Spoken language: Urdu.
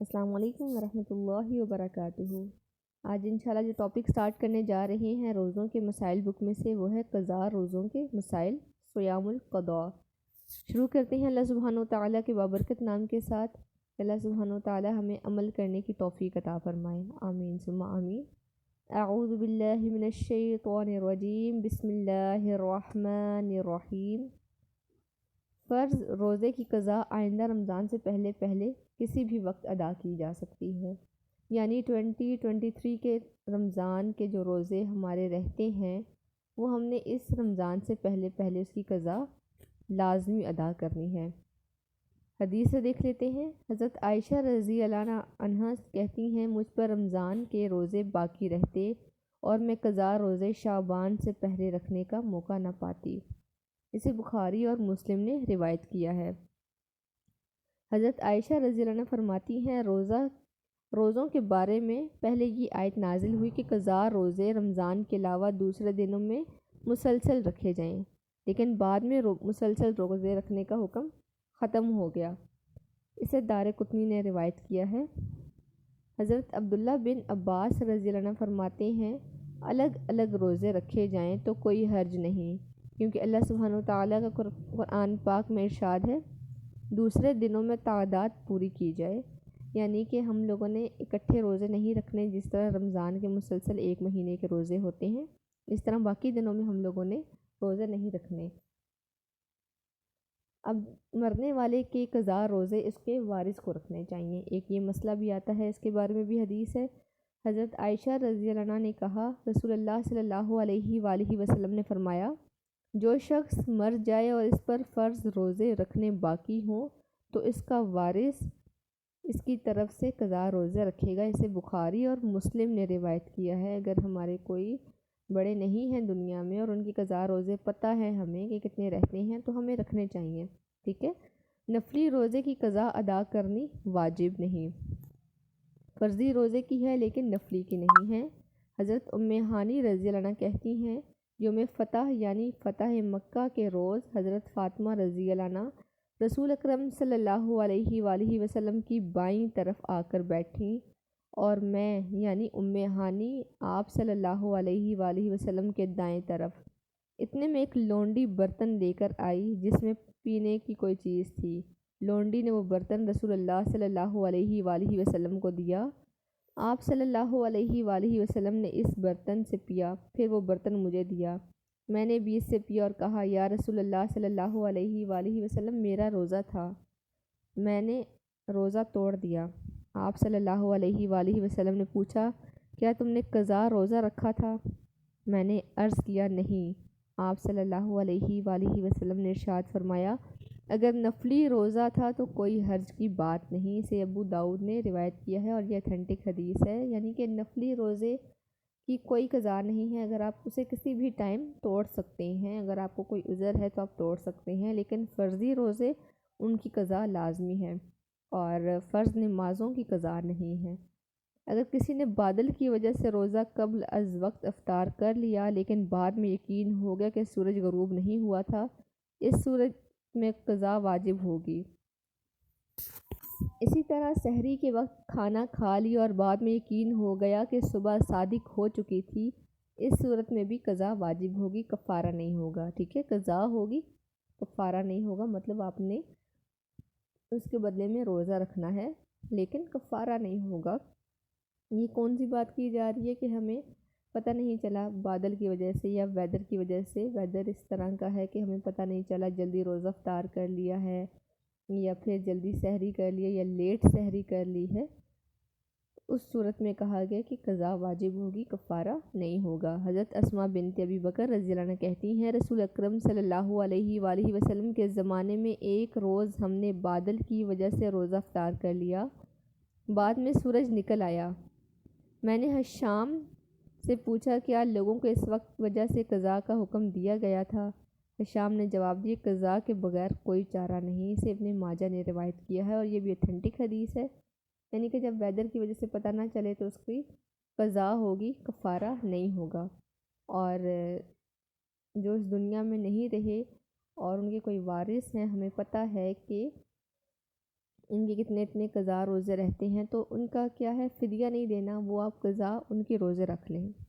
السلام علیکم ورحمۃ اللہ وبرکاتہ۔ آج انشاءاللہ جو ٹاپک سٹارٹ کرنے جا رہے ہیں روزوں کے مسائل بک میں سے، وہ ہے قضاء روزوں کے مسائل، صیام القضاء۔ شروع کرتے ہیں اللہ سبحانہ و تعالیٰ کے بابرکت نام کے ساتھ۔ اللہ سبحانہ و تعالیٰ ہمیں عمل کرنے کی توفیق عطا فرمائے، آمین ثم آمین۔ اعوذ باللہ من الشیطان الرجیم، بسم اللہ الرحمن الرحیم۔ فرض روزے کی قضا آئندہ رمضان سے پہلے کسی بھی وقت ادا کی جا سکتی ہے، یعنی 2023 کے رمضان کے جو روزے ہمارے رہتے ہیں وہ ہم نے اس رمضان سے پہلے اس کی قضا لازمی ادا کرنی ہے۔ حدیث سے دیکھ لیتے ہیں۔ حضرت عائشہ رضی اللہ عنہا کہتی ہیں، مجھ پر رمضان کے روزے باقی رہتے اور میں قضا روزے شعبان سے پہلے رکھنے کا موقع نہ پاتی۔ اسے بخاری اور مسلم نے روایت کیا ہے۔ حضرت عائشہ رضی اللہ عنہ فرماتی ہیں، روزوں کے بارے میں پہلے یہ آیت نازل ہوئی کہ قضا روزے رمضان کے علاوہ دوسرے دنوں میں مسلسل رکھے جائیں، لیکن بعد میں مسلسل روزے رکھنے کا حکم ختم ہو گیا۔ اسے دارقطنی نے روایت کیا ہے۔ حضرت عبداللہ بن عباس رضی اللہ عنہ فرماتے ہیں، الگ الگ روزے رکھے جائیں تو کوئی حرج نہیں، کیونکہ اللہ سبحانہ و تعالیٰ کا قرآن پاک میں ارشاد ہے، دوسرے دنوں میں تعداد پوری کی جائے، یعنی کہ ہم لوگوں نے اکٹھے روزے نہیں رکھنے۔ جس طرح رمضان کے مسلسل ایک مہینے کے روزے ہوتے ہیں، اس طرح باقی دنوں میں ہم لوگوں نے روزے نہیں رکھنے۔ اب مرنے والے کے قضا روزے اس کے وارث کو رکھنے چاہیے، ایک یہ مسئلہ بھی آتا ہے، اس کے بارے میں بھی حدیث ہے۔ حضرت عائشہ رضی اللہ عنہ نے کہا، رسول اللہ صلی اللہ علیہ وآلہ وسلم نے فرمایا، جو شخص مر جائے اور اس پر فرض روزے رکھنے باقی ہوں تو اس کا وارث اس کی طرف سے قضا روزے رکھے گا۔ اسے بخاری اور مسلم نے روایت کیا ہے۔ اگر ہمارے کوئی بڑے نہیں ہیں دنیا میں اور ان کی قضا روزے پتہ ہے ہمیں کہ کتنے رہتے ہیں تو ہمیں رکھنے چاہیے، ٹھیک ہے۔ نفلی روزے کی قضا ادا کرنی واجب نہیں، فرضی روزے کی ہے لیکن نفلی کی نہیں ہے۔ حضرت ام ہانی رضی اللہ عنہ کہتی ہیں، یوم فتح یعنی فتح مکہ کے روز حضرت فاطمہ رضی اللہ عنہ رسول اکرم صلی اللہ علیہ وآلہ وسلم کی بائیں طرف آ کر بیٹھیں اور میں یعنی ام ہانی آپ صلی اللہ علیہ وآلہ وسلم کے دائیں طرف۔ اتنے میں ایک لونڈی برتن لے کر آئی جس میں پینے کی کوئی چیز تھی۔ لونڈی نے وہ برتن رسول اللہ صلی اللہ علیہ وآلہ وسلم کو دیا۔ آپ صلی اللہ علیہ وآلہ وسلم نے اس برتن سے پیا، پھر وہ برتن مجھے دیا، میں نے بھی اس سے پیا اور کہا، یا رسول اللہ صلی اللہ علیہ وآلہ وسلم، میرا روزہ تھا، میں نے روزہ توڑ دیا۔ آپ صلی اللہ علیہ وآلہ وسلم نے پوچھا، کیا تم نے قضا روزہ رکھا تھا؟ میں نے عرض کیا، نہیں۔ آپ صلی اللہ علیہ وآلہ وسلم نے ارشاد فرمایا، اگر نفلی روزہ تھا تو کوئی حرج کی بات نہیں۔ اسے ابو داؤد نے روایت کیا ہے اور یہ اتھینٹک حدیث ہے، یعنی کہ نفلی روزے کی کوئی قضا نہیں ہے، اگر آپ اسے کسی بھی ٹائم توڑ سکتے ہیں، اگر آپ کو کوئی عذر ہے تو آپ توڑ سکتے ہیں، لیکن فرضی روزے ان کی قضا لازمی ہے اور فرض نمازوں کی قضا نہیں ہے۔ اگر کسی نے بادل کی وجہ سے روزہ قبل از وقت افطار کر لیا لیکن بعد میں یقین ہو گیا کہ سورج غروب نہیں ہوا تھا، اس صورت میں قضا واجب ہوگی۔ اسی طرح سحری کے وقت کھانا کھا لی اور بعد میں یقین ہو گیا کہ صبح صادق ہو چکی تھی، اس صورت میں بھی قضا واجب ہوگی، کفارہ نہیں ہوگا، ٹھیک ہے۔ قضا ہوگی، کفارہ نہیں ہوگا، مطلب آپ نے اس کے بدلے میں روزہ رکھنا ہے لیکن کفارہ نہیں ہوگا۔ یہ کون سی بات کی جا رہی ہے کہ ہمیں پتہ نہیں چلا بادل کی وجہ سے یا ویدر کی وجہ سے، ویدر اس طرح کا ہے کہ ہمیں پتہ نہیں چلا، جلدی روزہ افطار کر لیا ہے یا پھر جلدی سحری کر لیا یا لیٹ سحری کر لی ہے، اس صورت میں کہا گیا کہ قضا واجب ہوگی، کفارہ نہیں ہوگا۔ حضرت اسماء بنت ابی بکر رضی اللہ عنہ کہتی ہیں، رسول اکرم صلی اللہ علیہ وآلہ وسلم کے زمانے میں ایک روز ہم نے بادل کی وجہ سے روزہ افطار کر لیا، بعد میں سورج نکل آیا، میں نے حشام سے پوچھا، کیا لوگوں کو اس وجہ سے قضا کا حکم دیا گیا تھا؟ حشام نے جواب دیا، قضا کے بغیر کوئی چارہ نہیں۔ اسے ابن ماجہ نے روایت کیا ہے اور یہ بھی اتھینٹک حدیث ہے، یعنی کہ جب ویدر کی وجہ سے پتہ نہ چلے تو اس کی قضا ہوگی، کفارہ نہیں ہوگا۔ اور جو اس دنیا میں نہیں رہے اور ان کے کوئی وارث ہیں، ہمیں پتہ ہے کہ ان کے کتنے اتنے قضا روزے رہتے ہیں، تو ان کا کیا ہے، فدیہ نہیں دینا، وہ آپ قضا ان کے روزے رکھ لیں۔